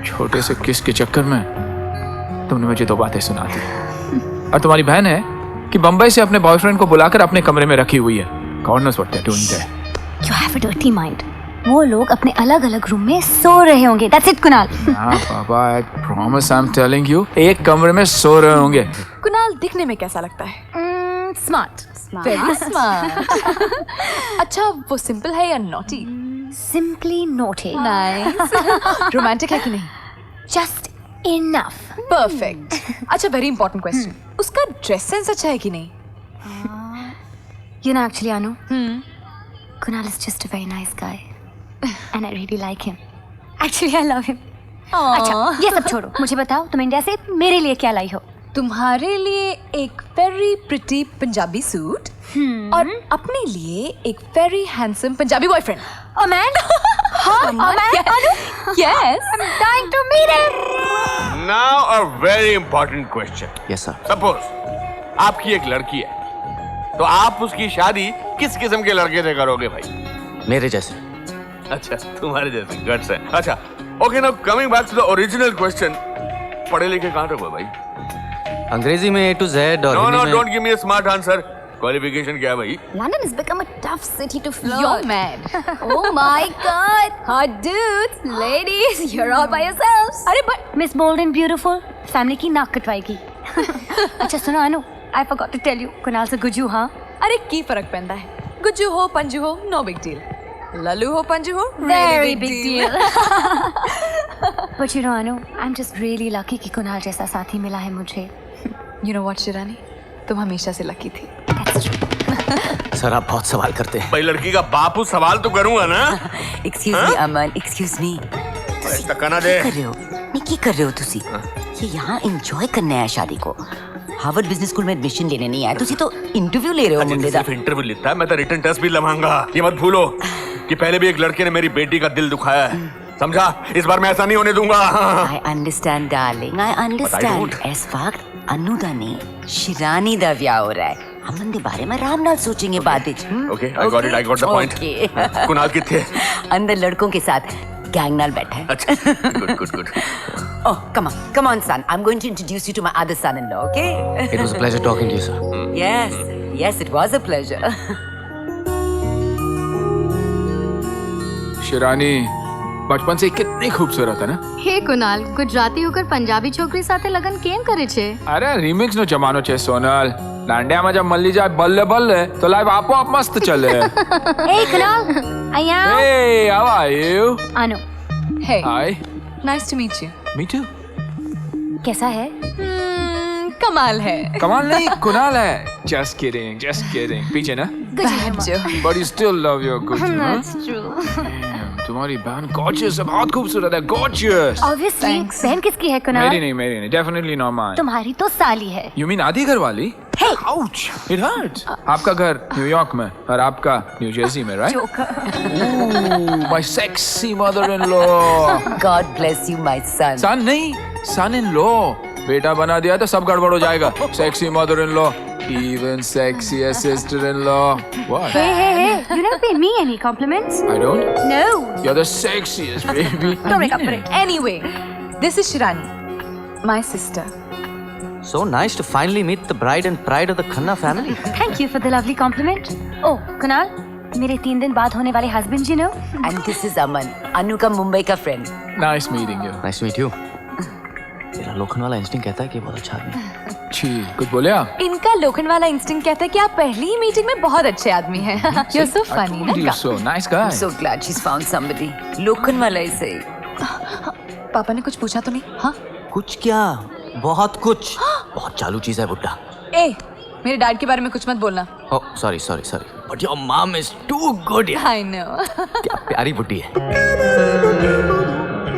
छोटे से किस के चक्कर में तुमने मुझे 2 बातें सुना दी। और तुम्हारी बहन है कि बंबई से अपने बॉयफ्रेंड को बुलाकर अपने कमरे में रखी हुई है। God knows what they're doing there. You have a dirty mind. वो लोग अपने अलग अलग रूम में सो रहे होंगे। That's it, Kunal. हाँ पापा, I promise I'm telling you, एक कमरे में सो रहे होंगे। कुणाल दिखने में कैसा लगता है? Smart. Very smart. अच्छा, वो सिंपल है या naughty? Simply naughty. Nice. Romantic है कि नहीं? Just enough. परफेक्ट। अच्छा, वेरी इंपॉर्टेंट क्वेश्चन, उसका ड्रेस सेंस अच्छा है कि नहीं? You know, actually, Anu, Kunal is just a very nice guy, and I really like him. Actually, I love him. अच्छा, ये सब छोड़ो, मुझे बताओ तुम इंडिया से मेरे लिए क्या लाई हो? तुम्हारे लिए एक वेरी प्रिटी पंजाबी सूट और अपने लिए एक very handsome Punjabi boyfriend. Oh man, हाँ, oh man, Anu, Yes. I'm dying to meet him. Now a very important question. Yes, sir. Suppose आपकी एक लड़की है, तो आप उसकी शादी किस किस्म के लड़के से करोगे भाई? मेरे जैसे। अच्छा, तुम्हारे जैसे गट्स है। अच्छा, okay, now coming back to the original question, पढ़े लिखे कहाँ तक हुए भाई? अंग्रेजी में A to Z और No, हिंदी no, में don't give me a smart answer. Qualification क्या है भाई? London has become a tough city to flirt. You're mad. Oh my God, hot dudes, ladies, you're all by yourselves. अरे but Miss Bold and Beautiful, family की नाक कटवाएगी। अच्छा सुनो अनु, I forgot to tell you, Kunal से गुज्जू हाँ? अरे की फर्क पैंदा है, गुज्जू हो पंजू हो, नो बिग डील। लल्लू हो पंजू हो, Very big deal. But you know Anu, I'm just really lucky कि कुणाल जैसा साथी मिला है मुझे। You know what, शिरानी, तुम हमेशा से लकी थी। That's true. सर आप बहुत सवाल करते हैं। भाई लड़की का बापू सवाल तो करूंगा ना? एक्सक्यूज मी अमन, एक्सक्यूज मी। धक्का ना दे। कर रहे हो? नहीं की कर रहे हो तुसी? ये यहाँ एंजॉय करने आया शादी को। हार्वर्ड बिजनेस स्कूल में एडमिशन लेने नहीं आया, तुसी तो इंटरव्यू ले रहे हो मुंडे दा। सिर्फ इंटरव्यू लेता है, मैं तो रिटन टेस्ट भी लवाऊंगा। ये मत भूलो कि पहले भी एक लड़के ने मेरी बेटी का दिल दुखाया है, समझा? इस बार मैं ऐसा नहीं होने दूंगा। I understand darling, I understand। इस वक्त अनु दा ने शिरानी दा ब्याह हो रहा है। अमन दे बारे में आराम नाल सोचेंगे बाद विच। Okay, I got the point. Kunal किथे? अंदर लड़कों के साथ गैंग नाल बैठा है। अच्छा, good. Oh, come on son, I'm going to introduce you to my other son-in-law, okay? It was a pleasure talking to you, sir. Yes, it was a pleasure. Shirani बचपन से कितनी खूबसूरत है ना? હે કુનાલ, ગુજરાતી હોકર પંજાબી છોકરી સાથે લગન કેમ કરે છે? અરે રિમિક્સ નો જમાનો છે સોનલ। દાંડિયામાં જब મલ્લી જાય બલ્લે બલ્લે તો લાઈવ આપોઆપ મસ્ત ચલે। Hey कुणाल, અહીંયા। Hey, how are you? Anu, Hey, Hi. nice to meet you. Me too. कैसा है? कमाल है। कमाल नहीं, कुणाल है। Just kidding. पीछे ना? जो But you still love your good, huh? That's true. तुम्हारी बहन gorgeous है, बहुत खूबसूरत है, gorgeous। Obviously, Thanks. बहन किसकी है कुणाल? मेरी नहीं, definitely not mine। तुम्हारी तो साली है। You mean आधी घर वाली? Hey! Ouch! It hurts। आपका घर न्यूयॉर्क में और आपका न्यू जर्सी में, right? Ooh, my sexy mother-in-law। God bless you, my son. सन नहीं, son-in-law। बेटा बना दिया तो सब गड़बड़ हो जाएगा। Sexy mother-in-law, even sexier sister-in-law। What? Hey, you never pay me any compliments. I don't? No. You're the sexiest, baby। Don't make up for it. Anyway, this is Shirani, my sister. So nice to finally meet the bride and pride of the Khanna family. Thank you for the lovely compliment. Oh, Kunal, मेरे 3 दिन बाद होने वाले husband, you know? And this is Aman, Anu का मुंबई का friend. Nice meeting you। Nice to meet you. तेरा लोखन वाला instinct कहता है कि बहुत अच्छा आदमी है। छी, कुछ बोले आप? इनका लोखन वाला इंस्टिंक्ट कहता है कि आप पहली ही मीटिंग में बहुत अच्छे आदमी हैं। You're so funny, I told you ना? so, nice guy। I'm so glad she's found somebody. लोखन वाला ही सही। पापा ने कुछ पूछा तो नहीं? हाँ? कुछ क्या, बहुत कुछ। बहुत चालू चीज है बुड्ढा। ए, मेरे डैड के बारे में कुछ मत बोलना। Oh, sorry। But your mom is too good यार। I know. क्या प्यारी बुड्ढी है।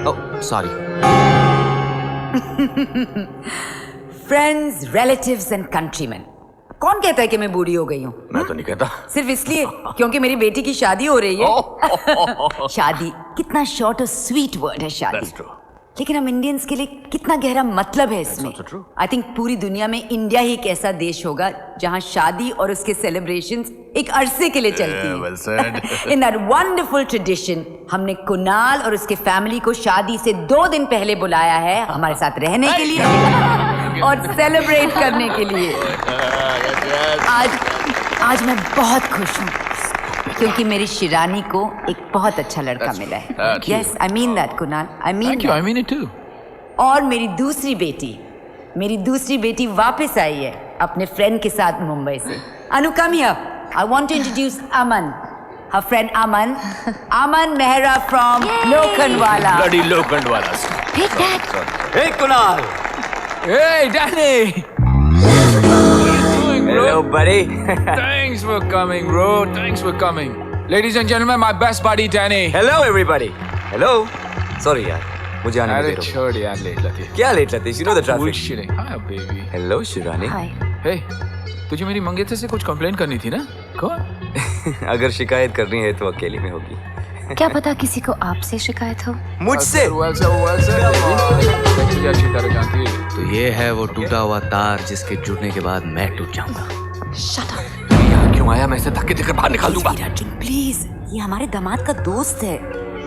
Oh, sorry। Friends, relatives and countrymen. कौन कहता है कि मैं बूढ़ी हो गई हूँ? मैं तो नहीं कहता। सिर्फ इसलिए क्योंकि मेरी बेटी की शादी हो रही है। शादी कितना शॉर्ट और स्वीट वर्ड है शादी। That's true। लेकिन हम इंडियंस के लिए कितना गहरा मतलब है इसमें। आई थिंक पूरी दुनिया में इंडिया ही एक ऐसा देश होगा जहां शादी और उसके सेलिब्रेशंस एक अरसे के लिए चलती हैं। well said. In that wonderful tradition हमने कुणाल और उसके फैमिली को शादी से 2 दिन पहले बुलाया है हमारे साथ रहने के लिए और सेलिब्रेट करने के लिए। आज मैं बहुत खुश हूँ क्योंकि मेरी शिरानी को एक बहुत अच्छा लड़का मिला है। Yes, I mean that Kunal, I mean it too. और मेरी दूसरी बेटी वापस आई है अपने फ्रेंड के साथ मुंबई से। Anu, come here, I want to introduce Aman, her friend Aman Mehra from Lokhandwala. Bloody Lokhandwala. Hey Dad. Hey Kunal. Hey Danny. What are you doing, bro? Hello buddy. Thanks for coming, bro. Thanks for coming. Ladies and gentlemen, my best buddy Danny. Hello everybody. Hello. Sorry यार, मुझे आने अरे दे दो। छोड़ यार, late लतीफ। क्या late लतीफ? You know the traffic. Bullshitting. Hi baby. Hello Shirani. Hi. Hey, तुझे मेरी मंगेतर से कुछ कंप्लेन करनी थी ना? कौन? अगर शिकायत करनी है तो अकेले में होगी। क्या पता किसी को आपसे शिकायत हो। मुझसे? Well said. तुझे अच्छी तरह जानती है। तो ये है वो टूटा हुआ तार जिसके जुड़ने के बाद मैं टूट जाऊंगा। Shut up. यहाँ क्यों आया? मैं इसे धक्के देकर बाहर निकाल दूंगा। प्लीज, ये हमारे दामाद का दोस्त है।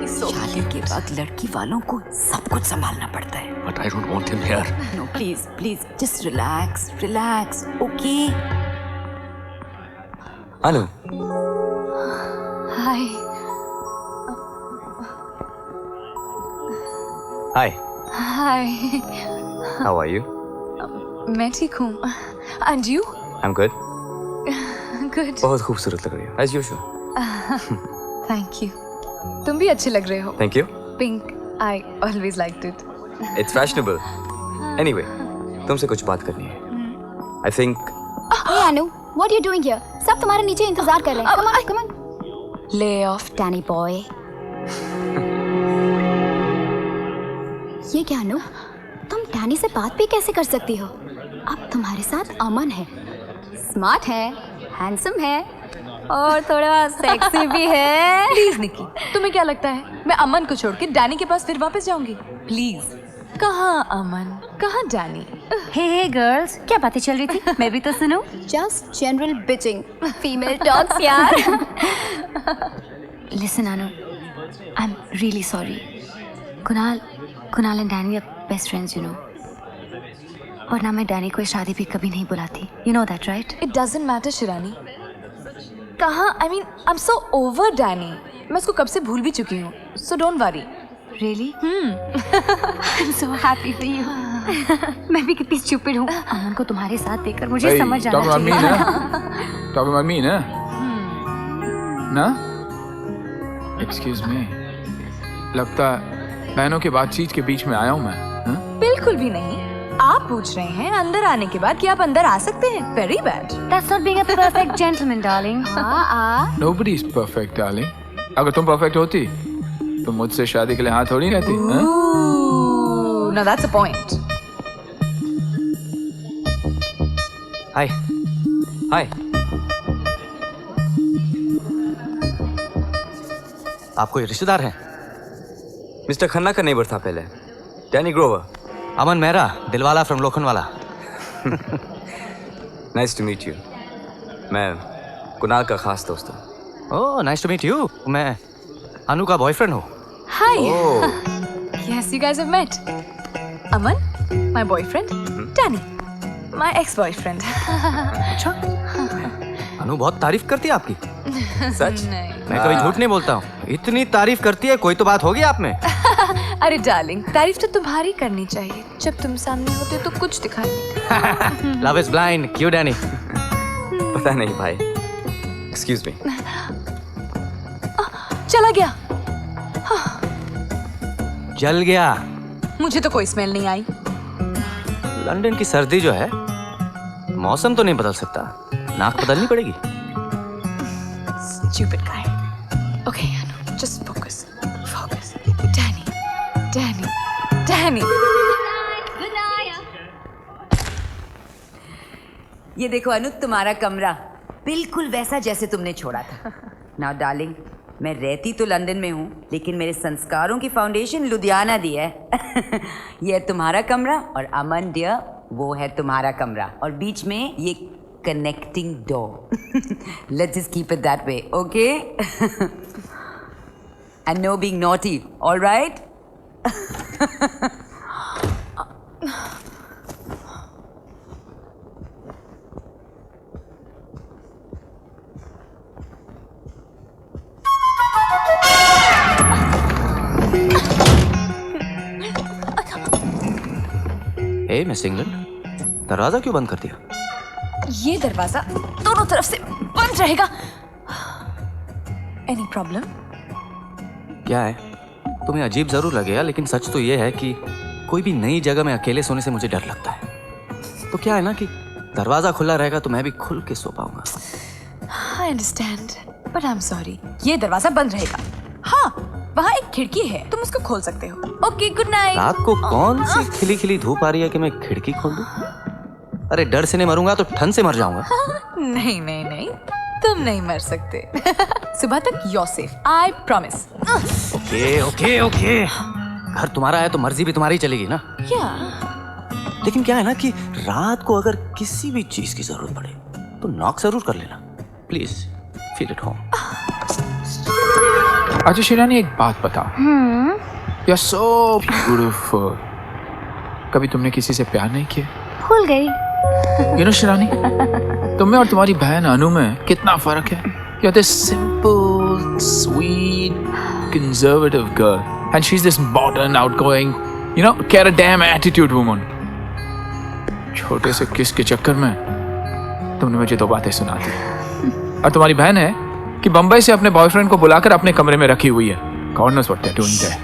शादी के बाद लड़की वालों को सब कुछ संभालना पड़ता है। But I don't want him here. No, please, just relax, okay? Anu, hi. Hi, hi. How are you? मैं ठीक हूँ। And you? I am good. Good. बहुत खूबसूरत लग रही हो, एज यूजुअल। Thank you. तुम भी अच्छे लग रहे हो। Thank you. Pink, I always liked it. It's fashionable. Anyway, तुमसे कुछ बात करनी है। I think Hey Anu, what are you doing here? सब तुम्हारे नीचे इंतजार कर रहे हैं। Come on. Lay off. Danny boy. ये क्या अनु? तुम डैनी से बात भी कैसे कर सकती हो? अब तुम्हारे साथ अमन है, स्मार्ट है, हैंडसम है और थोड़ा सेक्सी भी है। प्लीज निकी, तुम्हें क्या लगता है मैं अमन को छोड़ के डैनी के पास फिर वापस जाऊंगी? प्लीज। कहाँ अमन, कहाँ डैनी? हे गर्ल्स, क्या बातें चल रही थी? मैं भी तो सुनूं। Just general bitching. Female talks यार। Listen Anu, I'm really sorry. Kunal and Danny are best friends, you know. और ना मैं डैनी को इस शादी पे कभी नहीं बुलाती। You know that, right? It doesn't matter Shirani. कहाँ? I mean, I'm so over Danny. मैं उसको कब से भूल भी चुकी हूँ। So don't worry. Really? I'm so happy for you. मैं भी कितनी stupid हूँ। अमन को तुम्हारे साथ देखकर मुझे Hey, समझ आना talk about me, चाहिए। ना? Talk about me, ना? ना? Excuse me. लगता बहनों की बातचीत के बीच में आया हूँ मैं। हाँ? बिल्कुल भी नहीं। आप पूछ रहे हैं अंदर आने के बाद कि आप अंदर आ सकते हैं? Very bad. That's not being a perfect gentleman, darling. Nobody is perfect, darling. अगर तुम perfect होती, तो मुझसे शादी के लिए हाँ थोड़ी रहती। हाँ? Ooh, now that's a point. हाय, हाय। आप कोई रिश्तेदार हैं? मिस्टर खन्ना का नेबर था पहले, डैनी ग्रोवर। अमन मेहरा, दिलवाला from Lokhandwala. Nice to meet you. मैं कुणाल का खास दोस्त हूँ। Oh, nice to meet you. मैं अनु का बॉयफ्रेंड हूँ। Hi. Yes, you guys have met. Aman, my boyfriend. Danny, my ex-boyfriend. अनु बहुत तारीफ करती है आपकी। सच? मैं कभी झूठ नहीं बोलता हूँ। इतनी तारीफ करती है, कोई तो बात होगी आप में। अरे डार्लिंग, तारीफ तो तुम्हारी करनी चाहिए। जब तुम सामने होते तो कुछ दिखाई नहीं। लव इज ब्लाइंड, क्यों डैनी? पता नहीं भाई। Excuse me. चला गया। जल गया। मुझे तो कोई स्मेल नहीं आई। लंदन की सर्दी जो है, मौसम तो नहीं बदल सकता, नाक बदलनी पड़ेगी। Stupid guy. Okay, Anu, just focus. Danny. ये देखो अनु, तुम्हारा कमरा बिल्कुल वैसा जैसे तुमने छोड़ा था। नाउ डार्लिंग, मैं रहती तो लंदन में हूँ, लेकिन मेरे संस्कारों की फाउंडेशन लुधियाना दी है। ये है तुम्हारा कमरा और अमन डियर वो है तुम्हारा कमरा और बीच में ये connecting door. Let's just keep it that way, okay? And no being naughty, all right? Hey miss England, दरवाजा क्यों बंद कर दिया? ये दरवाजा दोनों तरफ से बंद रहेगा। Any problem? क्या है? तुम्हें अजीब जरूर लगेगा, लेकिन सच तो ये है कि कोई भी नई जगह में अकेले सोने से मुझे डर लगता है। तो क्या है ना कि दरवाजा खुला रहेगा तो मैं भी खुल के सो पाऊंगा। I understand, but I am sorry, ये दरवाजा बंद रहेगा। हाँ, वहाँ एक खिड़की है, तुम उसको खोल सकते हो। Okay, good night. रात को कौन सी खिली खिली धूप आ रही है कि मैं खिड़की खोल दूं? अरे डर से नहीं मरूंगा तो ठंड से मर जाऊंगा। नहीं नहीं नहीं, तुम नहीं मर सकते। सुबह तक you're safe, I promise। Okay okay okay, घर तुम्हारा है तो मर्जी भी तुम्हारी चलेगी ना। लेकिन क्या है ना कि रात को अगर किसी भी चीज की जरूरत पड़े तो नॉक जरूर कर लेना, प्लीज फील एट होम। अच्छा शिरानी, एक बात बताओ। You are so beautiful. कभी तुमने किसी से प्यार नहीं किया? भूल गई। यू नो शिरानी, तुम में और तुम्हारी बहन अनु में कितना फर्क है। You are this simple, sweet, conservative girl and she is this modern, outgoing, you know, care a damn attitude woman. छोटे से किस के चक्कर में तुमने मुझे 2 बातें सुना दी। और तुम्हारी बहन है कि बंबई से अपने बॉयफ्रेंड को बुलाकर अपने कमरे में रखी हुई है। God knows what they're doing there.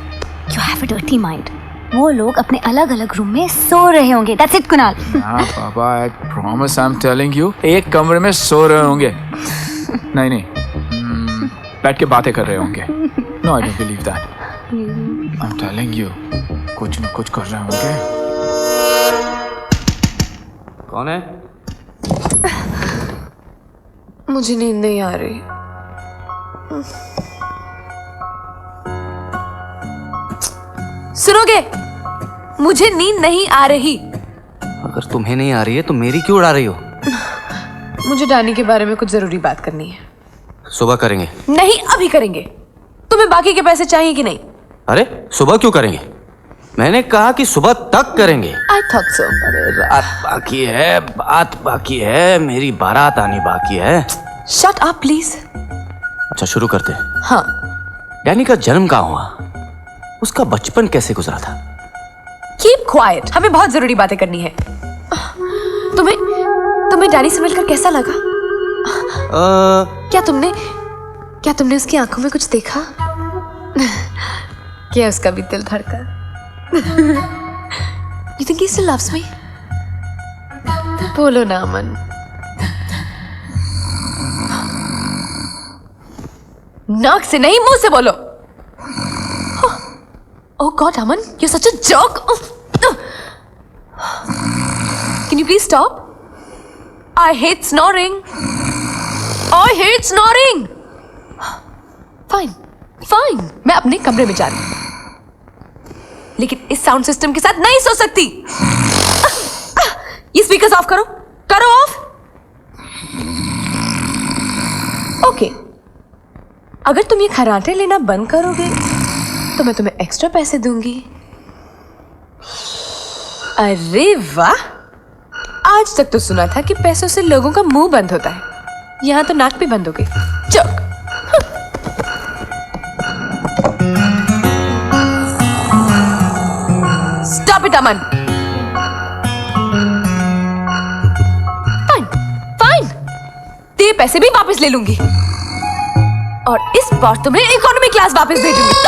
You have a dirty mind. वो लोग अपने अलग-अलग रूम में सो रहे होंगे। That's it, Kunal. हाँ पापा, I promise I'm telling you, एक कमरे में सो रहे होंगे। नहीं, बैठ के बातें कर रहे होंगे। No, I don't believe that. I'm telling you, कुछ न कुछ कर रहे होंगे। कौन है? मुझे नींद नहीं आ रही। सुनोगे, मुझे नींद नहीं आ रही। अगर तुम्हें नहीं आ रही है तो मेरी क्यों उड़ा रही हो? मुझे डैनी के बारे में कुछ जरूरी बात करनी है। सुबह करेंगे। नहीं, अभी करेंगे। तुम्हें बाकी के पैसे चाहिए कि नहीं? अरे सुबह क्यों करेंगे? मैंने कहा कि सुबह तक करेंगे। I thought so। अरे रात बाकी है, बात बाकी है, मेरी बारात आनी बाकी है। Shut up, please। अच्छा शुरू करते हैं। हाँ। डैनी का जन्म कहाँ हुआ? उसका बचपन कैसे गुजरा था? Keep quiet। हमें बहुत जरूरी बातें करनी है। तुम्हें डैनी से मिलकर कैसा लगा? क्या तुमने उसकी आंखों में कुछ देखा? क्या उसका भी दिल धड़का? You think he still loves me? बोलो ना अमन। नाक से नहीं, मुंह से बोलो। Oh God, Aman, you're such a jerk. Can you please stop? I hate snoring. I hate snoring. Fine. मैं अपने कमरे में जा रही हूँ, लेकिन इस साउंड सिस्टम के साथ नहीं सो सकती। ये स्पीकर्स ऑफ करो ऑफ। ओके, अगर तुम ये खर्राटे लेना बंद करोगे तो मैं तुम्हें एक्स्ट्रा पैसे दूंगी। अरे वाह, आज तक तो सुना था कि पैसों से लोगों का मुंह बंद होता है, यहां तो नाक भी बंद हो गई। चक। Stop it Aman. फाइन, ते पैसे भी वापस ले लूंगी और इस बार तुम्हें इकोनॉमी क्लास वापस भेजूंगी।